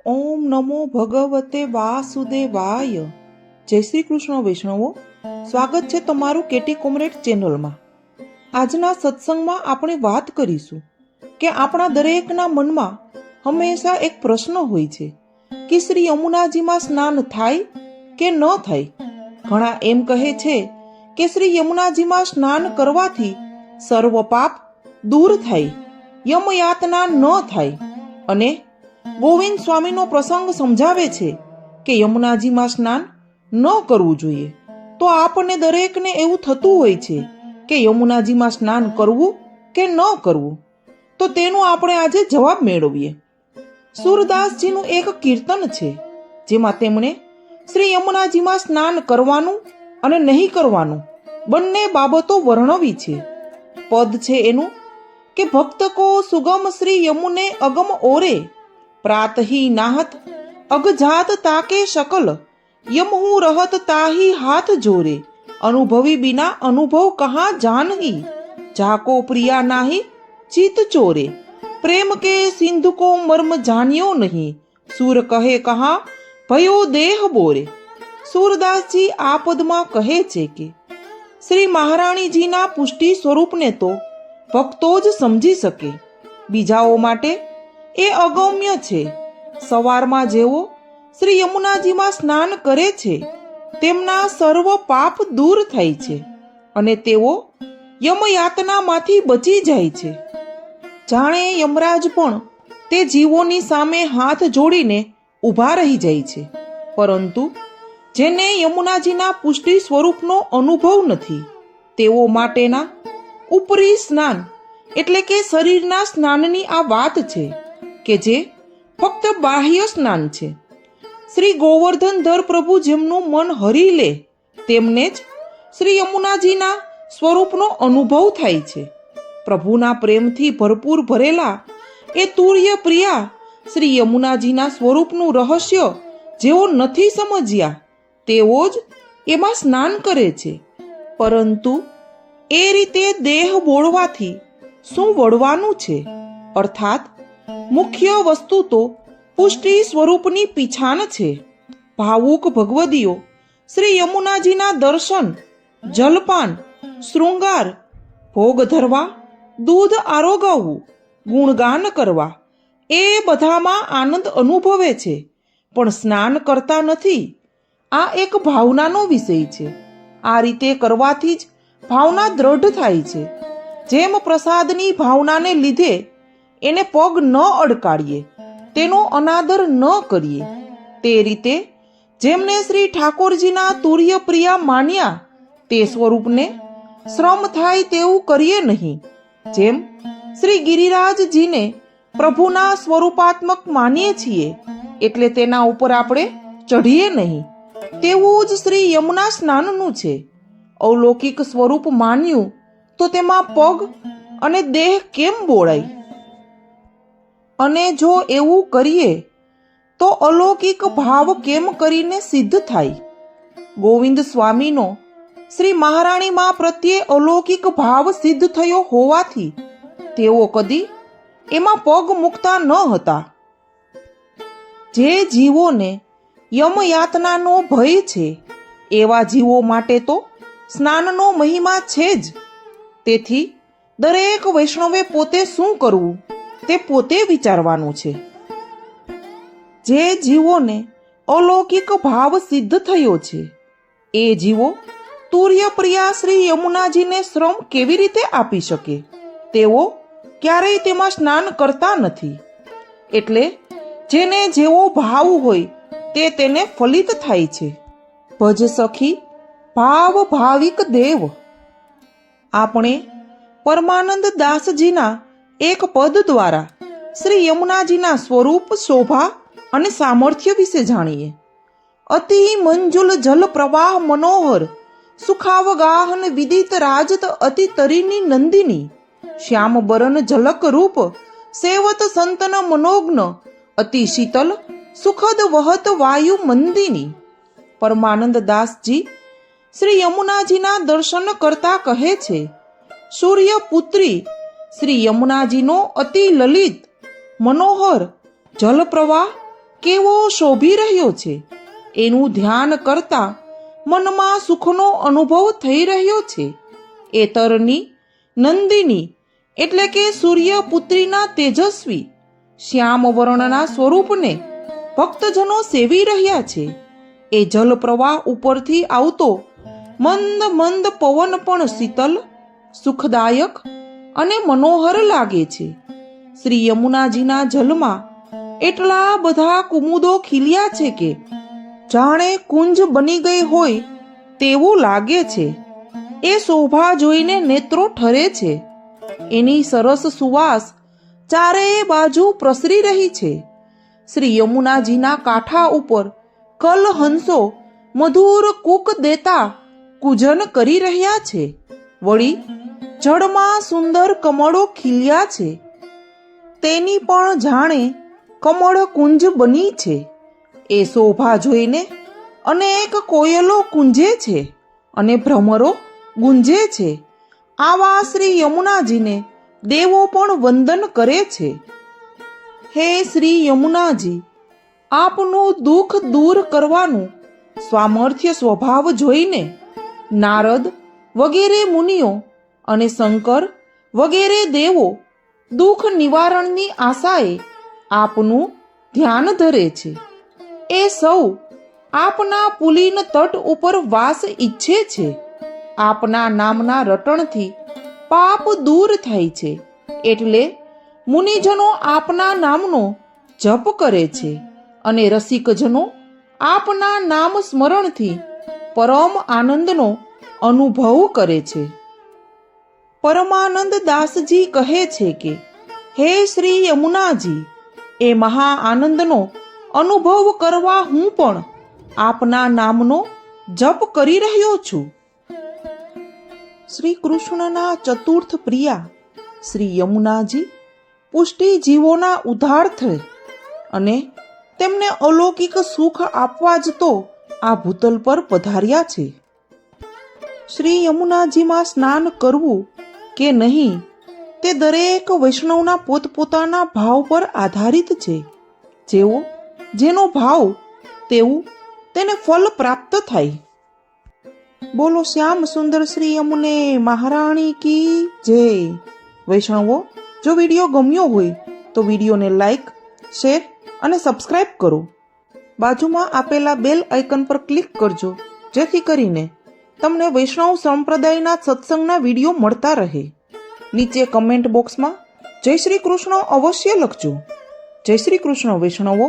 ઓમ નમો ભગવતે વાસુદેવાય. જય શ્રી કૃષ્ણ વૈષ્ણવો, સ્વાગત છે તમારું કેટી કોમરેડ ચેનલમાં. આજના સત્સંગમાં આપણે વાત કરીશું કે આપણા દરેકના મનમાં હંમેશા એક પ્રશ્ન હોય છે કે શ્રી યમુનાજીમાં સ્નાન થાય કે ન થાય. ઘણા એમ કહે છે કે શ્રી યમુનાજીમાં સ્નાન કરવાથી સર્વ પાપ દૂર થાય, યમયાતના ન થાય. અને ગોવિંદ સ્વામીનો પ્રસંગ સમજાવે છે કે યમુનાજીમાં સ્નાન ન કરવું જોઈએ. તો આપણને દરેકને એવું થતું હોય છે કે યમુનાજીમાં સ્નાન કરવું કે ન કરવું. તો તેનો આપણે આજે જવાબ મેળવીએ. સુરદાસજીનું એક કીર્તન છે જેમાં તેમણે શ્રી યમુનાજીમાં સ્નાન કરવાનું અને નહીં કરવાનું બંને બાબતો વર્ણવી છે. પદ છે એનું કે ભક્ત કો સુગમ શ્રી યમુને અગમ ઓરે, પ્રાતહી નાહત અગજાત તાકે શકલ, યમહુ રહત તાહી હાથ જોરે, અનુભવી બિના અનુભવ કહા જાનહી, જાકો પ્રિયા નાહી ચિત ચોરે, પ્રેમ કે સિંધુ કો મર્મ જાન્યો નહીં, સુર કહે કહા ભયો દેહ બોરે. સુરદાસજી આ પદમાં કહે છે કે શ્રી મહારાણીજીના પુષ્ટિ સ્વરૂપને તો ભક્તો જ સમજી શકે, બીજાઓ માટે એ અગમ્ય છે. સવારમાં જેઓ શ્રી યમુનાજીમાં સ્નાન કરે છે તેમના સર્વ પાપ દૂર થાય છે અને તેઓ યમયાતનામાંથી બચી જાય છે. જાણે યમરાજ પણ તે જીવોની સામે હાથ જોડીને ઊભા રહી જાય છે. પરંતુ જેને યમુનાજીના પુષ્ટિ સ્વરૂપનો અનુભવ નથી તેઓ માટેના ઉપરી સ્નાન એટલે કે શરીરના સ્નાનની આ વાત છે કે જે ફક્ત બાહ્ય સ્નાન છે. શ્રી ગોવર્ધનધર પ્રભુ જેમનું મન હરી લે તેમને જ શ્રી યમુનાજીના સ્વરૂપનો અનુભવ થાય છે. પ્રભુના પ્રેમથી ભરપૂર ભરેલા એ તુર્ય પ્રિયા શ્રી યમુનાજીના સ્વરૂપનું રહસ્ય જેઓ નથી સમજ્યા તેઓ જ એમાં સ્નાન કરે છે. પરંતુ એ રીતે દેહ બોળવાથી શું વળવાનું છે? અર્થાત મુખ્ય વસ્તુ તો પુષ્ટિ સ્વરૂપની પીછાન છે. ભાવુક ભગવદીઓ શ્રી યમુનાજીના દર્શન, જલપાન, શૃંગાર, ભોગ ધરવા, દૂધ આરોગવવું, ગુણગાન કરવા એ બધામાં આનંદ અનુભવે છે પણ સ્નાન કરતા નથી. આ એક ભાવનાનો વિષય છે. આ રીતે કરવાથી જ ભાવના દ્રઢ થાય છે. જેમ પ્રસાદની ભાવનાને લીધે એને પગ ન અડકાડીએ, તેનો અનાદર ન કરીએ, તે રીતે જેમને શ્રી ઠાકોરજીના તુર્ય પ્રિયા માન્યા તે સ્વરૂપને શ્રમ થાય તેવું કરીએ નહીં. જેમ શ્રી ગિરિરાજજીને પ્રભુના સ્વરૂપાત્મક માનીએ છીએ એટલે તેના ઉપર આપણે ચઢીએ નહીં, તેવું જ શ્રી યમુના સ્નાનનું છે. અવલૌકિક સ્વરૂપ માન્યું તો તેમાં પગ અને દેહ કેમ બોળાય? અને જો એવું કરીએ તો અલૌકિક ભાવ કેમ કરીને સિદ્ધ થાય? ગોવિંદ સ્વામીનો શ્રી મહારાણીમાં પ્રત્યે અલૌકિક ભાવ સિદ્ધ થયો હોવાથી તેઓ કદી એમાં પગ મૂકતા ન હતા. જે જીવોને યમયાતનાનો ભય છે એવા જીવો માટે તો સ્નાનનો મહિમા છે જ. તેથી દરેક વૈષ્ણવે પોતે શું કરવું તે પોતે વિચારવાનું છે. જે જીવોને અલૌકિક ભાવ સિદ્ધ થયો છે એ જીવો તુર્ય પ્રિયા શ્રી યમુનાજીને શ્રમ કેવી રીતે આપી શકે? તેઓ ક્યારેય તેમાં સ્નાન કરતા નથી. એટલે જેને જેવો ભાવ હોય તે તેને ફલિત થાય છે. ભજ સખી ભાવ ભાવિક દેવ. આપણે પરમાનંદ દાસજીના એક પદ દ્વારા શ્રી યમુનાજીના સ્વરૂપ, શોભા અને સામર્થ્ય વિશે જાણીએ. અતિ મંજુલ જલ પ્રવાહ મનોહર, સુખાવગાહન વિદિત રાજત અતિ તરીની નંદિની, શ્યામ બરન ઝલક રૂપ સેવત સંતન મનોજ્ઞ, અતિ શીતલ સુખદ વહત વાયુ મંદિની. પરમાનંદ દાસજી શ્રી યમુનાજીના દર્શન કરતા કહે છે, સૂર્ય પુત્રી શ્રી યમુનાજીનો અતિ લલિત મનોહર જલ પ્રવાહ કેવો શોભી રહ્યો છે એનું ધ્યાન કરતા મનમાં સુખનો અનુભવ થઈ રહ્યો છે. એ તરની નંદિની એટલે કે સૂર્યપુત્રીના તેજસ્વી શ્યામ વર્ણના સ્વરૂપને ભક્તજનો સેવી રહ્યા છે. એ જલપ્રવાહ ઉપરથી આવતો મંદ મંદ પવન પણ શીતલ, સુખદાયક અને મનોહર લાગે છે. શ્રી યમુનાજીના જલમાં એટલા બધા કુમુદો ખીલ્યા છે કે જાણે કુંજ બની ગઈ હોય તેવું લાગે છે. એ શોભા જોઈને નેત્રો ઠરે છે. એની સરસ સુવાસ ચારેય બાજુ પ્રસરી રહી છે. શ્રી યમુનાજીના કાંઠા ઉપર કલહંસો મધુર કૂક દેતા કૂજન કરી રહ્યા છે. વળી જળમાં સુંદર કમળો ખીલ્યા છે. તેની પણ જાણે કમળ કુંજ બની છે. એ શોભા જોઈને અનેક કોયલો કુંજે છે અને ભ્રમરો ગુંજે છે. આવા શ્રી યમુનાજીને દેવો પણ વંદન કરે છે. હે શ્રી યમુનાજી, આપનું દુઃખ દૂર કરવાનું સામર્થ્ય સ્વભાવ જોઈને નારદ વગેરે મુનિઓ અને શંકર વગેરે દેવો દુઃખ નિવારણની આશાએ આપનું ધ્યાન ધરે છે. એ સૌ આપના પુલીન તટ ઉપર વાસ ઈચ્છે છે. આપના નામના રટણથી પાપ દૂર થાય છે. એટલે મુનિજનો આપના નામનો જપ કરે છે અને રસિકજનો આપના નામ સ્મરણથી પરમ આનંદનો અનુભવ કરે છે. પરમાનંદ દાસજી કહે છે કે હે શ્રી યમુનાજી, એ મહા આનંદનો અનુભવ કરવા હું પણ આપના નામનો જપ કરી રહ્યો છું. શ્રી કૃષ્ણના ચતુર્થ પ્રિયા શ્રી યમુનાજી પુષ્ટિ જીવોના ઉદ્ધાર્થે અને તેમને અલૌકિક સુખ આપવા જ તો આ ભૂતલ પર પધાર્યા છે. શ્રી યમુનાજીમાં સ્નાન કરવું કે નહીં તે દરેક વૈષ્ણવના પોતપોતાના ભાવ પર આધારિત છે. જેનો ભાવ તેવું તેને ફલ પ્રાપ્ત થાય. બોલો શ્યામ સુંદર શ્રી યમુને મહારાણી કી જય. વૈષ્ણવો, જો વિડીયો ગમ્યો હોય તો વિડીયોને લાઈક, શેર અને સબસ્ક્રાઇબ કરો. બાજુમાં આપેલા બેલ આઇકન પર ક્લિક કરજો, જેથી કરીને તમને વૈષ્ણવ સંપ્રદાયના સત્સંગના વિડીયો મળતા રહે. નીચે કમેન્ટ બોક્સમાં જય શ્રી કૃષ્ણ અવશ્ય લખજો. જય શ્રી કૃષ્ણ વૈષ્ણવો.